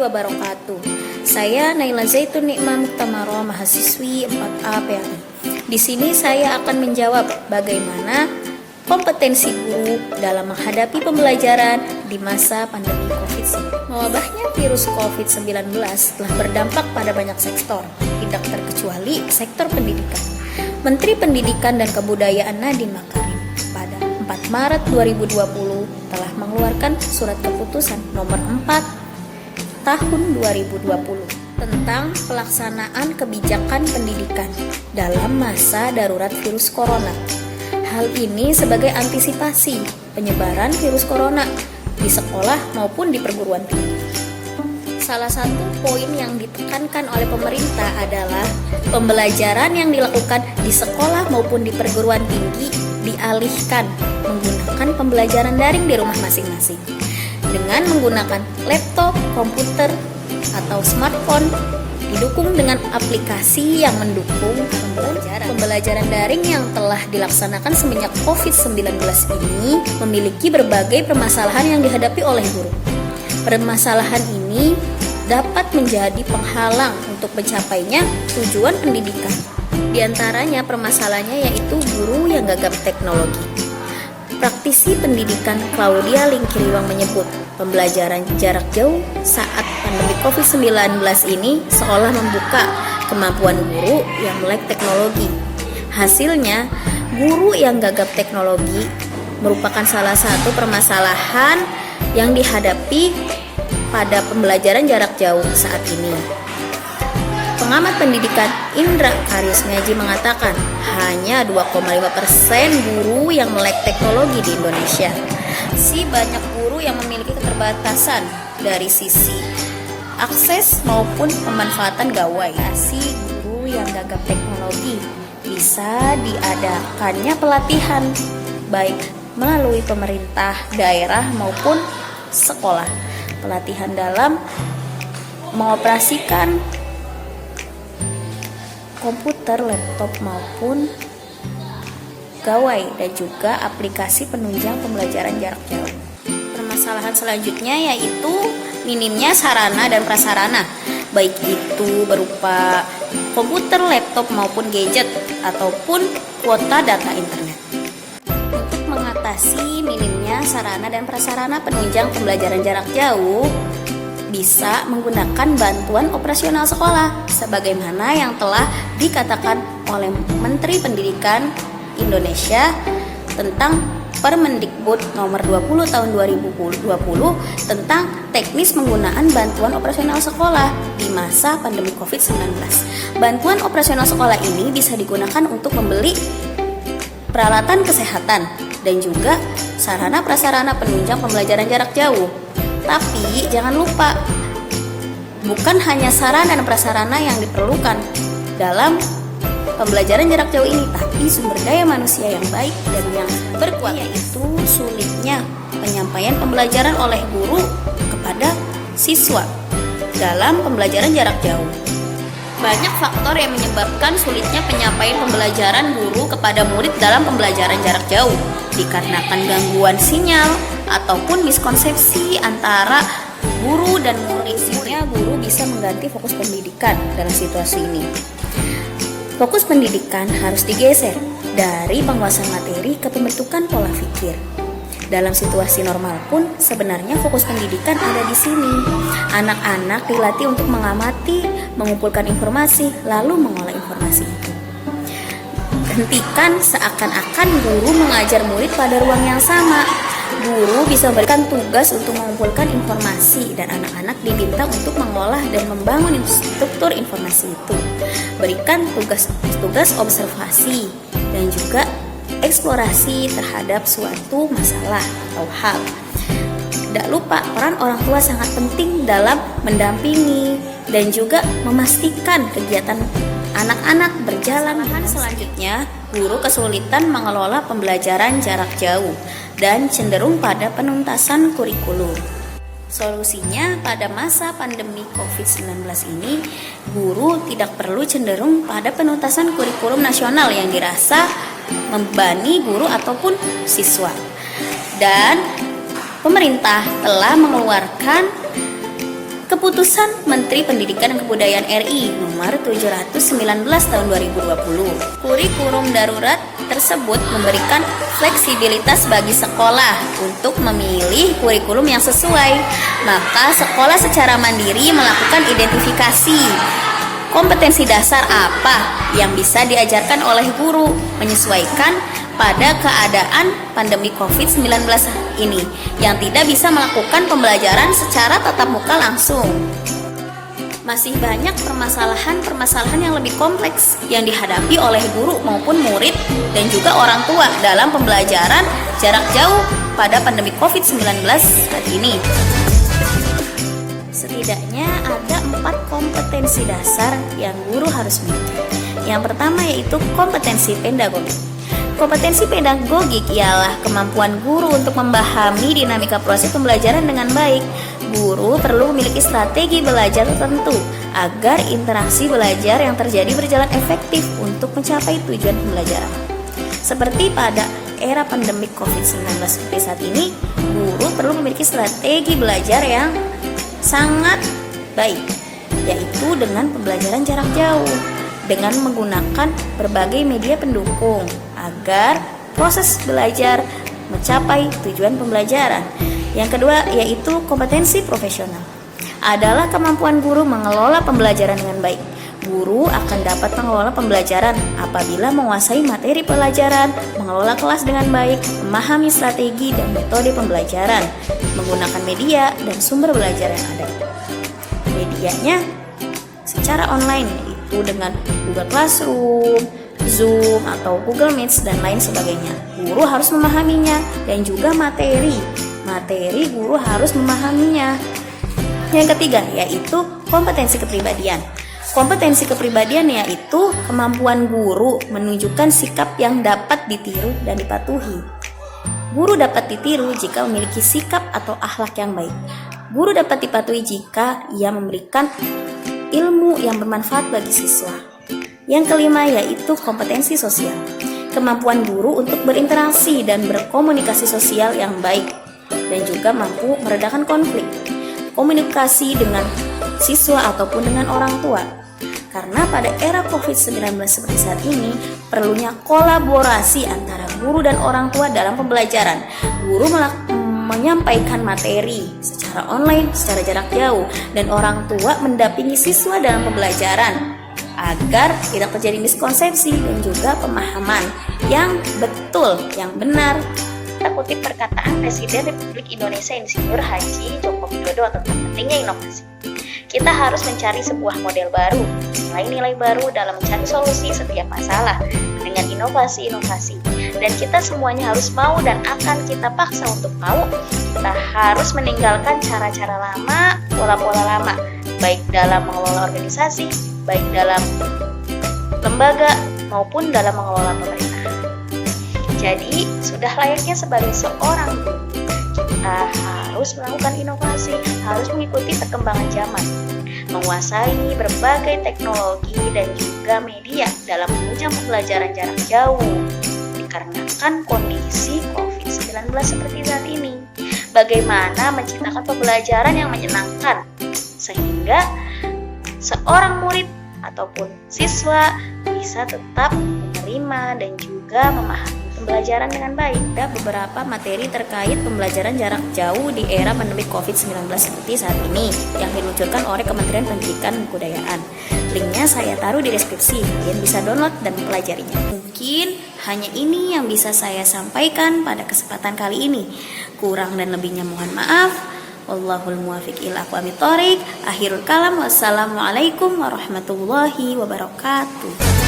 wabarakatuh. Saya Naila Zaitun Nikmah Muktamaro, mahasiswi 4A PAI. Di sini saya akan menjawab bagaimana kompetensi guru dalam menghadapi pembelajaran di masa pandemi COVID-19. Mewabahnya virus COVID-19 telah berdampak pada banyak sektor, tidak terkecuali sektor pendidikan. Menteri Pendidikan dan Kebudayaan Nadiem Makarim pada 4 Maret 2020 telah mengeluarkan surat keputusan nomor 4 tahun 2020 tentang pelaksanaan kebijakan pendidikan dalam masa darurat virus corona. Hal ini sebagai antisipasi penyebaran virus corona di sekolah maupun di perguruan tinggi. Salah satu poin yang ditekankan oleh pemerintah adalah pembelajaran yang dilakukan di sekolah maupun di perguruan tinggi dialihkan menggunakan pembelajaran daring di rumah masing-masing dengan menggunakan laptop, komputer, atau smartphone didukung dengan aplikasi yang mendukung pembelajaran daring yang telah dilaksanakan semenjak COVID-19 ini memiliki berbagai permasalahan yang dihadapi oleh guru. Permasalahan ini dapat menjadi penghalang untuk mencapainya tujuan pendidikan. Di antaranya permasalahannya yaitu guru yang gagap teknologi. Praktisi pendidikan Claudia Lingkiriwang menyebut pembelajaran jarak jauh saat pandemi COVID-19 ini seolah membuka kemampuan guru yang melek teknologi. Hasilnya, guru yang gagap teknologi merupakan salah satu permasalahan yang dihadapi pada pembelajaran jarak jauh saat ini. Pengamat pendidikan Indra Karismiaji mengatakan hanya 2,5% guru yang melek teknologi di Indonesia. Banyak guru yang memiliki keterbatasan dari sisi akses maupun pemanfaatan gawai. Guru yang gagap teknologi bisa diadakannya pelatihan baik melalui pemerintah daerah maupun sekolah. Pelatihan dalam mengoperasikan komputer, laptop maupun gawai dan juga aplikasi penunjang pembelajaran jarak jauh. Permasalahan selanjutnya yaitu minimnya sarana dan prasarana, baik itu berupa komputer, laptop maupun gadget ataupun kuota data internet. Untuk mengatasi minimnya sarana dan prasarana penunjang pembelajaran jarak jauh, bisa menggunakan bantuan operasional sekolah sebagaimana yang telah dikatakan oleh Menteri Pendidikan Indonesia tentang Permendikbud nomor 20 tahun 2020 tentang teknis penggunaan bantuan operasional sekolah di masa pandemi COVID-19. Bantuan operasional sekolah ini bisa digunakan untuk membeli peralatan kesehatan dan juga sarana prasarana penunjang pembelajaran jarak jauh. Tapi jangan lupa, bukan hanya sarana dan prasarana yang diperlukan dalam pembelajaran jarak jauh ini, tapi sumber daya manusia yang baik dan yang berkuat, yaitu sulitnya penyampaian pembelajaran oleh guru kepada siswa dalam pembelajaran jarak jauh. Banyak faktor yang menyebabkan sulitnya penyampaian pembelajaran guru kepada murid dalam pembelajaran jarak jauh, dikarenakan gangguan sinyal ataupun miskonsepsi antara guru dan murid. Guru bisa mengganti fokus pendidikan dalam situasi ini. Fokus pendidikan harus digeser dari penguasaan materi ke pembentukan pola pikir. Dalam situasi normal pun sebenarnya fokus pendidikan ada di sini. Anak-anak dilatih untuk mengamati, mengumpulkan informasi, lalu mengolah informasi itu. Hentikan seakan-akan guru mengajar murid pada ruang yang sama. Guru bisa memberikan tugas untuk mengumpulkan informasi dan anak-anak diminta untuk mengolah dan membangun struktur informasi itu. Berikan tugas observasi dan juga eksplorasi terhadap suatu masalah atau hal. Tidak lupa, peran orang tua sangat penting dalam mendampingi dan juga memastikan kegiatan anak-anak berjalan. Selanjutnya, guru kesulitan mengelola pembelajaran jarak jauh dan cenderung pada penuntasan kurikulum. Solusinya, pada masa pandemi COVID-19 ini, guru tidak perlu cenderung pada penuntasan kurikulum nasional yang dirasa membebani guru ataupun siswa. Dan pemerintah telah mengeluarkan Keputusan Menteri Pendidikan dan Kebudayaan RI nomor 719 tahun 2020. Kurikulum darurat tersebut memberikan fleksibilitas bagi sekolah untuk memilih kurikulum yang sesuai. Maka sekolah secara mandiri melakukan identifikasi kompetensi dasar apa yang bisa diajarkan oleh guru menyesuaikan pada keadaan pandemi COVID-19 ini yang tidak bisa melakukan pembelajaran secara tatap muka langsung. Masih banyak permasalahan yang lebih kompleks yang dihadapi oleh guru maupun murid dan juga orang tua dalam pembelajaran jarak jauh pada pandemi COVID-19 saat ini. Setidaknya ada 4 kompetensi dasar yang guru harus miliki. Yang pertama yaitu kompetensi pedagogik. Kompetensi pedagogik ialah kemampuan guru untuk memahami dinamika proses pembelajaran dengan baik. Guru perlu memiliki strategi belajar tertentu agar interaksi belajar yang terjadi berjalan efektif untuk mencapai tujuan pembelajaran. Seperti pada era pandemi COVID-19 seperti saat ini, guru perlu memiliki strategi belajar yang sangat baik, yaitu dengan pembelajaran jarak jauh dengan menggunakan berbagai media pendukung agar proses belajar mencapai tujuan pembelajaran. Yang kedua yaitu kompetensi profesional, adalah kemampuan guru mengelola pembelajaran dengan baik. Guru akan dapat mengelola pembelajaran apabila menguasai materi pelajaran, mengelola kelas dengan baik, memahami strategi dan metode pembelajaran, menggunakan media dan sumber belajar yang ada. Medianya secara online, yaitu dengan Google Classroom, Zoom, atau Google Meet, dan lain sebagainya. Guru harus memahaminya dan juga materi guru harus memahaminya. Yang ketiga yaitu kompetensi kepribadian. Kompetensi kepribadian yaitu kemampuan guru menunjukkan sikap yang dapat ditiru dan dipatuhi. Guru dapat ditiru jika memiliki sikap atau akhlak yang baik. Guru dapat dipatuhi jika ia memberikan ilmu yang bermanfaat bagi siswa. Yang kelima yaitu kompetensi sosial. Kemampuan guru untuk berinteraksi dan berkomunikasi sosial yang baik dan juga mampu meredakan konflik komunikasi dengan siswa ataupun dengan orang tua. Karena pada era COVID-19 seperti saat ini, perlunya kolaborasi antara guru dan orang tua dalam pembelajaran. Guru menyampaikan materi secara online, secara jarak jauh, dan orang tua mendampingi siswa dalam pembelajaran agar tidak terjadi miskonsepsi dan juga pemahaman yang betul, yang benar. Kita kutip perkataan Presiden Republik Indonesia Insinyur Haji Joko Widodo tentang pentingnya inovasi. Kita harus mencari sebuah model baru, nilai-nilai baru dalam mencari solusi setiap masalah dengan inovasi-inovasi. Dan kita semuanya harus mau dan akan kita paksa untuk mau. Kita harus meninggalkan cara-cara lama, pola-pola lama, baik dalam mengelola organisasi, baik dalam lembaga, maupun dalam mengelola pemerintah. Jadi, sudah layaknya sebagai seorang guru, kita harus melakukan inovasi, harus mengikuti perkembangan zaman, menguasai berbagai teknologi dan juga media dalam menunjang pembelajaran jarak jauh dikarenakan kondisi COVID-19 seperti saat ini. Bagaimana menciptakan pembelajaran yang menyenangkan sehingga seorang murid ataupun siswa bisa tetap menerima dan juga memahami pembelajaran dengan baik. Ada beberapa materi terkait pembelajaran jarak jauh di era pandemi COVID-19 seperti saat ini yang diluncurkan oleh Kementerian Pendidikan dan Kebudayaan. Linknya saya taruh di deskripsi, kalian bisa download dan mempelajarinya. Mungkin hanya ini yang bisa saya sampaikan pada kesempatan kali ini. Kurang dan lebihnya mohon maaf. Wallahul muwaffiq ila aqwamit thoriq. Akhirul kalam, wassalamualaikum warahmatullahi wabarakatuh.